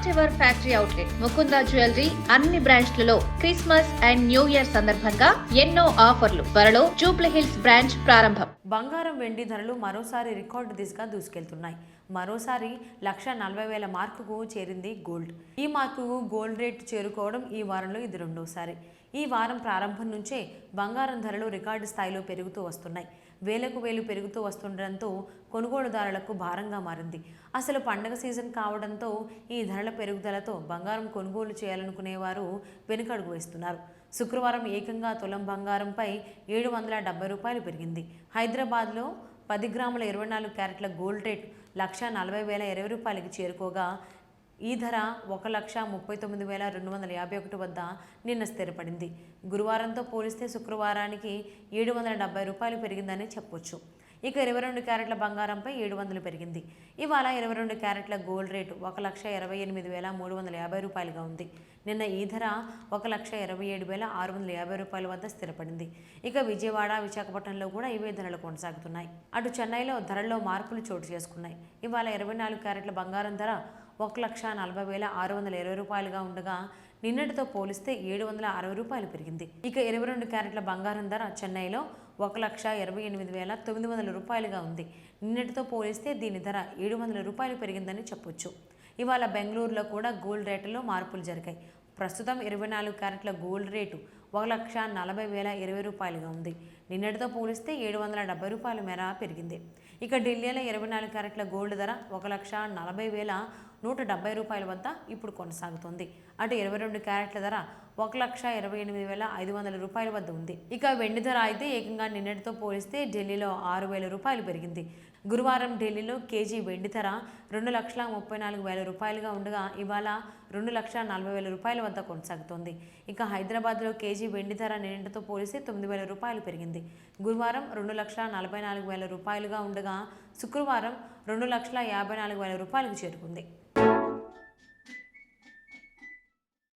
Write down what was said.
First ever factory outlet Mukunda jewellery అన్ని బ్రాంచ్లలో Christmas and new year సందర్భంగా ఎన్నో ఆఫర్లు. త్వరలో జూబ్లీ హిల్స్ బ్రాంచ్ ప్రారంభం. బంగారం వెండి ధరలు మరోసారి రికార్డు దిశగా దూసుకెళ్తున్నాయి. మరోసారి 1,40,000 మార్కుకు చేరింది గోల్డ్. ఈ మార్కుకు గోల్డ్ రేట్ చేరుకోవడం ఈ వారంలో ఇది రెండోసారి. ఈ వారం ప్రారంభం నుంచే బంగారం ధరలు రికార్డు స్థాయిలో పెరుగుతూ వస్తున్నాయి. వేలకు వేలు పెరుగుతూ వస్తుండటంతో కొనుగోలుదారులకు భారంగా మారింది. అసలు పండగ సీజన్ కావడంతో ఈ ధరల పెరుగుదలతో బంగారం కొనుగోలు చేయాలనుకునేవారు వెనుకడుగు వేస్తున్నారు. శుక్రవారం ఏకంగా తులం బంగారంపై 770 రూపాయలు పెరిగింది. హైదరాబాద్లో 10 గ్రాముల 24 క్యారెట్ల గోల్డ్ రేటు 1,40,020 రూపాయలకి చేరుకోగా ఈ ధర 1,39,251 వద్ద నిన్న స్థిరపడింది. గురువారంతో పోలిస్తే శుక్రవారానికి 770 రూపాయలు పెరిగిందని చెప్పొచ్చు. ఇక 22 క్యారెట్ల బంగారంపై 700 పెరిగింది. ఇవాళ 22 క్యారెట్ల గోల్డ్ రేటు 1,28,350 రూపాయలుగా ఉంది. నిన్న ఈ ధర 1,27,650 రూపాయల వద్ద స్థిరపడింది. ఇక విజయవాడ, విశాఖపట్నంలో కూడా ఇవే ధరలు కొనసాగుతున్నాయి. అటు చెన్నైలో ధరల్లో మార్పులు చోటు చేసుకున్నాయి. ఇవాళ 24 క్యారెట్ల బంగారం ధర 1,40,620 రూపాయలుగా ఉండగా నిన్నటితో పోలిస్తే 760 రూపాయలు పెరిగింది. ఇక 22 క్యారెట్ల బంగారం ధర చెన్నైలో 1,28,900 రూపాయలుగా ఉంది. నిన్నటితో పోలిస్తే దీని ధర 700 రూపాయలు పెరిగిందని చెప్పొచ్చు. ఇవాళ బెంగళూరులో కూడా గోల్డ్ రేటులో మార్పులు జరిగాయి. ప్రస్తుతం 24 క్యారెట్ల గోల్డ్ రేటు 1,40,020 రూపాయలుగా ఉంది. నిన్నటితో పోలిస్తే 770 రూపాయల మేర పెరిగింది. ఇక ఢిల్లీలో 24 క్యారెట్ల గోల్డ్ ధర 1,40,170 రూపాయల వద్ద ఇప్పుడు కొనసాగుతోంది. అటు 22 క్యారెట్ల ధర 1,28,500 రూపాయల వద్ద ఉంది. ఇక వెండి ధర అయితే ఏకంగా నిన్నటితో పోలిస్తే ఢిల్లీలో 6,000 రూపాయలు పెరిగింది. గురువారం ఢిల్లీలో కేజీ వెండి ధర 2,34,000 రూపాయలుగా ఉండగా ఇవాళ 2,40,000 రూపాయల వద్ద కొనసాగుతోంది. ఇక హైదరాబాద్లో కేజీ వెండి ధర నిన్నటితో పోలిస్తే 9,000 రూపాయలు పెరిగింది. గురువారం 2,44,000 రూపాయలుగా ఉండగా శుక్రవారం 2,54,000 రూపాయలకు చేరుకుంది.